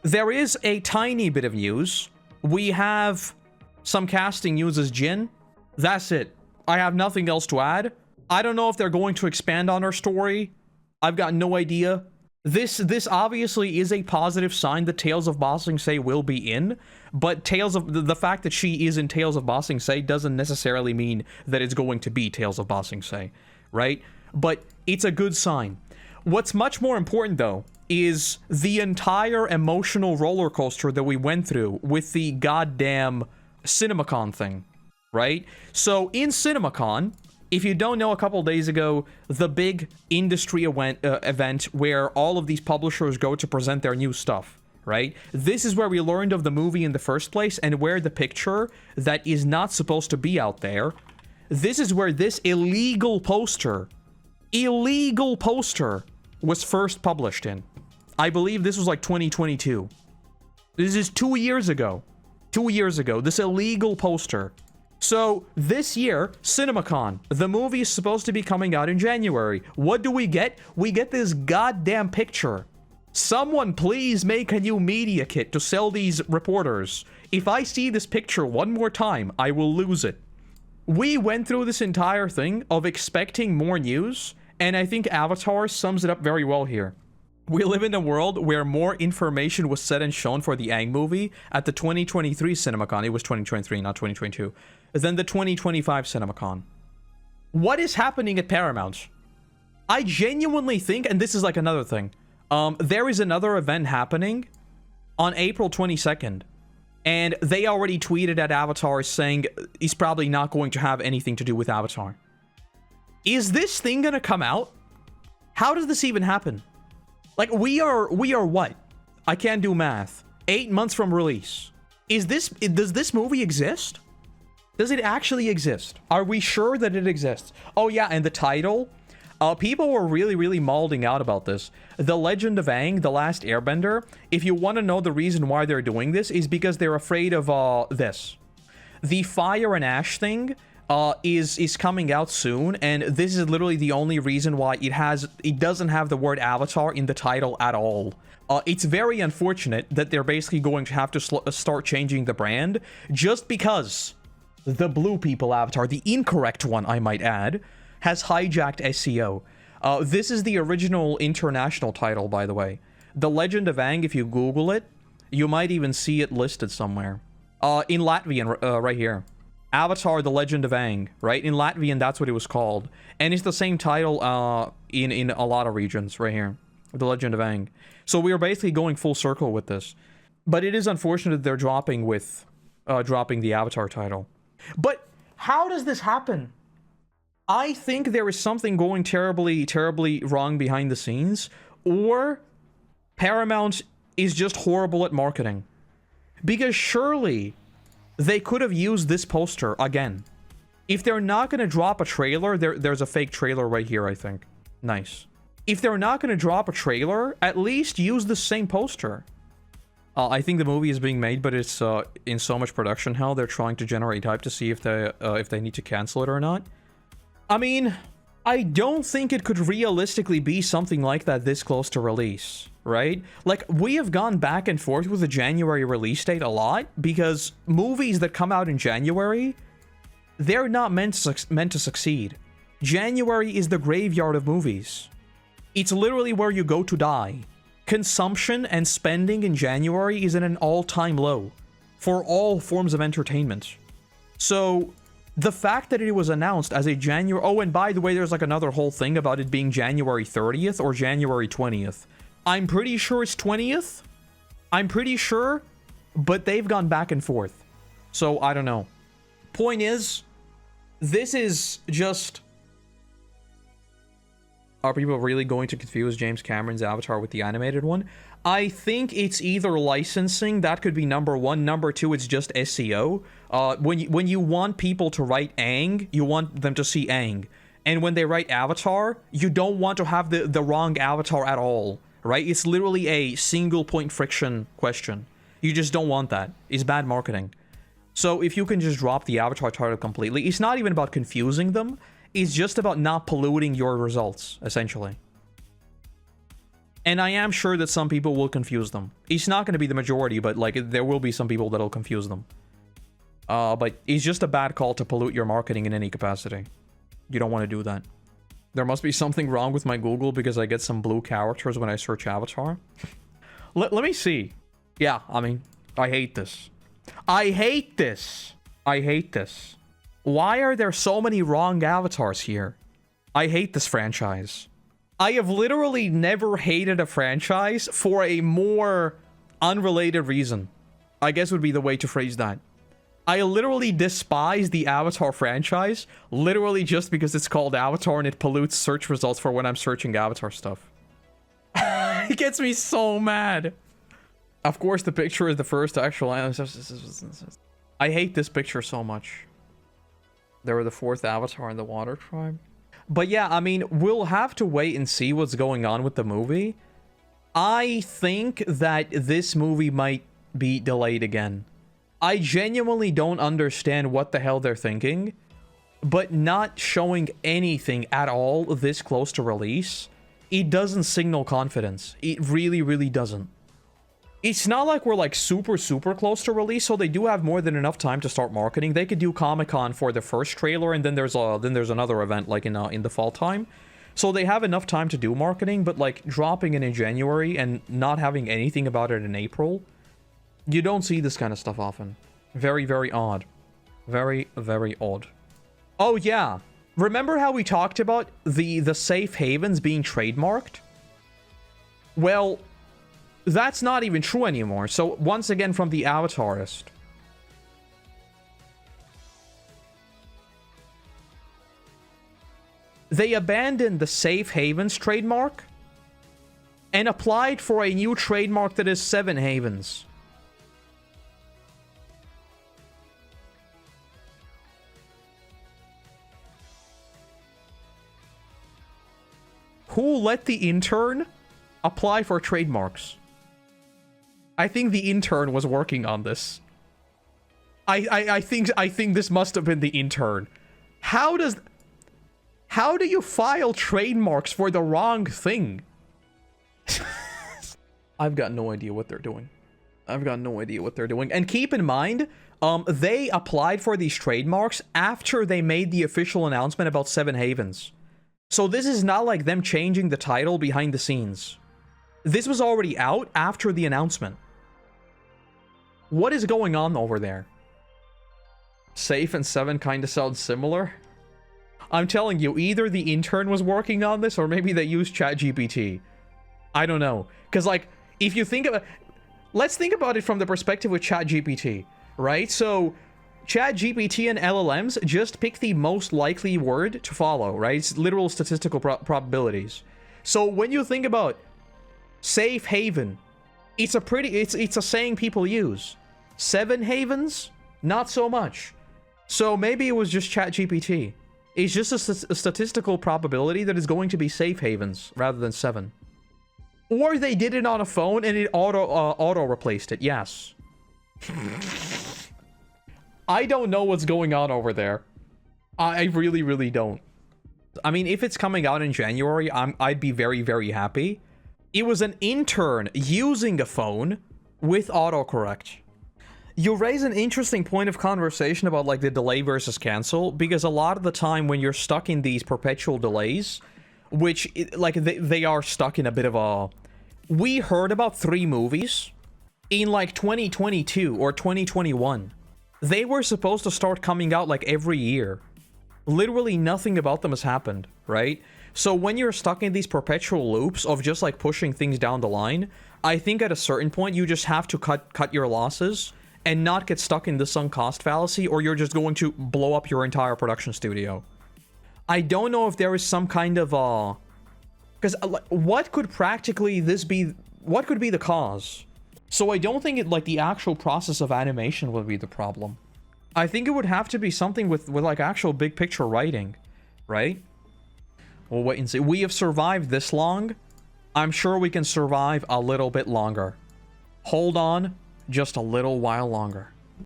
There is a tiny bit of news. We have some casting news as Jin. That's it. I have nothing else to add. I don't know if they're going to expand on her story. I've got no idea. This obviously is a positive sign that Tales of Ba Sing Se will be in, but the fact that she is in Tales of Ba Sing Se doesn't necessarily mean that it's going to be Tales of Ba Sing Se, right? But it's a good sign. What's much more important, though, is the entire emotional roller coaster that we went through with the goddamn CinemaCon thing, right? So in CinemaCon, if you don't know, a couple days ago, the big industry event where all of these publishers go to present their new stuff, right? This is where we learned of the movie in the first place, and where the picture that is not supposed to be out there, this is where this illegal poster was first published in. I believe this was like 2022. This is 2 years ago. 2 years ago, this illegal poster. So, this year, CinemaCon, the movie is supposed to be coming out in January. What do we get? We get this goddamn picture. Someone please make a new media kit to sell these reporters. If I see this picture one more time, I will lose it. We went through this entire thing of expecting more news, and I think Avatar sums it up very well here. We live in a world where more information was said and shown for the Aang movie at the 2023 CinemaCon. It was 2023, not 2022. Than the 2025 CinemaCon. What is happening at Paramount? I genuinely think, and this is like another thing, there is another event happening on April 22nd. And they already tweeted at Avatar saying he's probably not going to have anything to do with Avatar. Is this thing gonna come out? How does this even happen? Like, we are what? I can't do math. 8 months from release. Does this movie exist? Does it actually exist? Are we sure that it exists? Oh yeah, and the title? People were really mauling out about this. The Legend of Aang, The Last Airbender, if you want to know the reason why they're doing this, is because they're afraid of this. The Fire and Ash thing is coming out soon, and this is literally the only reason why it doesn't have the word Avatar in the title at all. It's very unfortunate that they're basically going to have to start changing the brand just because the Blue People Avatar, the incorrect one I might add, has hijacked SEO. This is the original international title, by the way. The Legend of Aang, if you Google it, you might even see it listed somewhere. In Latvian, right here. Avatar, The Legend of Aang, right? In Latvian, that's what it was called. And it's the same title in a lot of regions, right here. The Legend of Aang. So we are basically going full circle with this. But it is unfortunate that they're dropping the Avatar title. But how does this happen? I think there is something going terribly wrong behind the scenes, or Paramount is just horrible at marketing. Because surely they could have used this poster again. If they're not going to drop a trailer, there's a fake trailer right here, I think. Nice. If they're not going to drop a trailer, at least use the same poster. I think the movie is being made, but it's in so much production hell, they're trying to generate hype to see if they need to cancel it or not. I mean, I don't think it could realistically be something like that this close to release, right? Like, we have gone back and forth with the January release date a lot, because movies that come out in January, they're not meant to succeed. January is the graveyard of movies. It's literally where you go to die. Consumption and spending in January is at an all-time low for all forms of entertainment. So the fact that it was announced as a January... Oh, and by the way, there's like another whole thing about it being January 30th or January 20th. I'm pretty sure it's 20th. I'm pretty sure, but they've gone back and forth. So I don't know. Point is, this is just... Are people really going to confuse James Cameron's Avatar with the animated one? I think it's either licensing, that could be number one. Number two, it's just SEO. When you want people to write Aang, you want them to see Aang. And when they write Avatar, you don't want to have the wrong Avatar at all, right? It's literally a single point friction question. You just don't want that. It's bad marketing. So if you can just drop the Avatar title completely, it's not even about confusing them. It's just about not polluting your results, essentially. And I am sure that some people will confuse them. It's not going to be the majority, but like there will be some people that'll confuse them. But it's just a bad call to pollute your marketing in any capacity. You don't want to do that. There must be something wrong with my Google because I get some blue characters when I search avatar. Let me see. Yeah, I mean, I hate this. I hate this. I hate this. Why are there so many wrong avatars here? I hate this franchise. I have literally never hated a franchise for a more unrelated reason. I guess would be the way to phrase that. I literally despise the Avatar franchise, literally just because it's called Avatar and it pollutes search results for when I'm searching Avatar stuff. It gets me so mad. Of course, the picture is the first actual... I hate this picture so much. They were the fourth Avatar in the Water Tribe. But yeah, I mean, we'll have to wait and see what's going on with the movie. I think that this movie might be delayed again. I genuinely don't understand what the hell they're thinking, but not showing anything at all this close to release, it doesn't signal confidence. It really, really doesn't. It's not like we're like super close to release, so they do have more than enough time to start marketing. They could do Comic-Con for the first trailer, and then there's another event like in the fall time. So they have enough time to do marketing, but like dropping it in January and not having anything about it in April, you don't see this kind of stuff often. Very, very odd. Very, very odd. Oh yeah, remember how we talked about the safe havens being trademarked? Well, that's not even true anymore. So once again from the avatarist. They abandoned the safe havens trademark and applied for a new trademark that is 7 havens. Who let the intern apply for trademarks? I think the intern was working on this. I think this must have been the intern. How do you file trademarks for the wrong thing? I've got no idea what they're doing. I've got no idea what they're doing. And keep in mind, they applied for these trademarks after they made the official announcement about 7 havens. So this is not like them changing the title behind the scenes. This was already out after the announcement. What is going on over there? Safe and 7 kind of sound similar. I'm telling you, either the intern was working on this or maybe they used ChatGPT. I don't know. Because, like, if you think about... Let's think about it from the perspective of ChatGPT, right? So, ChatGPT and LLMs just pick the most likely word to follow, right? It's literal statistical probabilities. So, when you think about safe haven, it's a saying people use. 7 havens? Not so much. So maybe it was just ChatGPT. It's just a statistical probability that is going to be safe havens rather than 7. Or they did it on a phone and it auto replaced it. Yes. I don't know what's going on over there. I really, really don't. I mean, if it's coming out in January, I'd be very, very happy. It was an intern using a phone with autocorrect. You raise an interesting point of conversation about like the delay versus cancel, because a lot of the time when you're stuck in these perpetual delays, which like they are stuck in a bit of a... We heard about 3 movies in like 2022 or 2021. They were supposed to start coming out like every year. Literally nothing about them has happened, right? So when you're stuck in these perpetual loops of just like pushing things down the line, I think at a certain point you just have to cut your losses and not get stuck in the sunk cost fallacy, or you're just going to blow up your entire production studio. I don't know if there is some kind of because what could practically this be? What could be the cause? So I don't think like the actual process of animation would be the problem. I think it would have to be something with like actual big picture writing, right? We'll wait and see. We have survived this long. I'm sure we can survive a little bit longer. Hold on just a little while longer.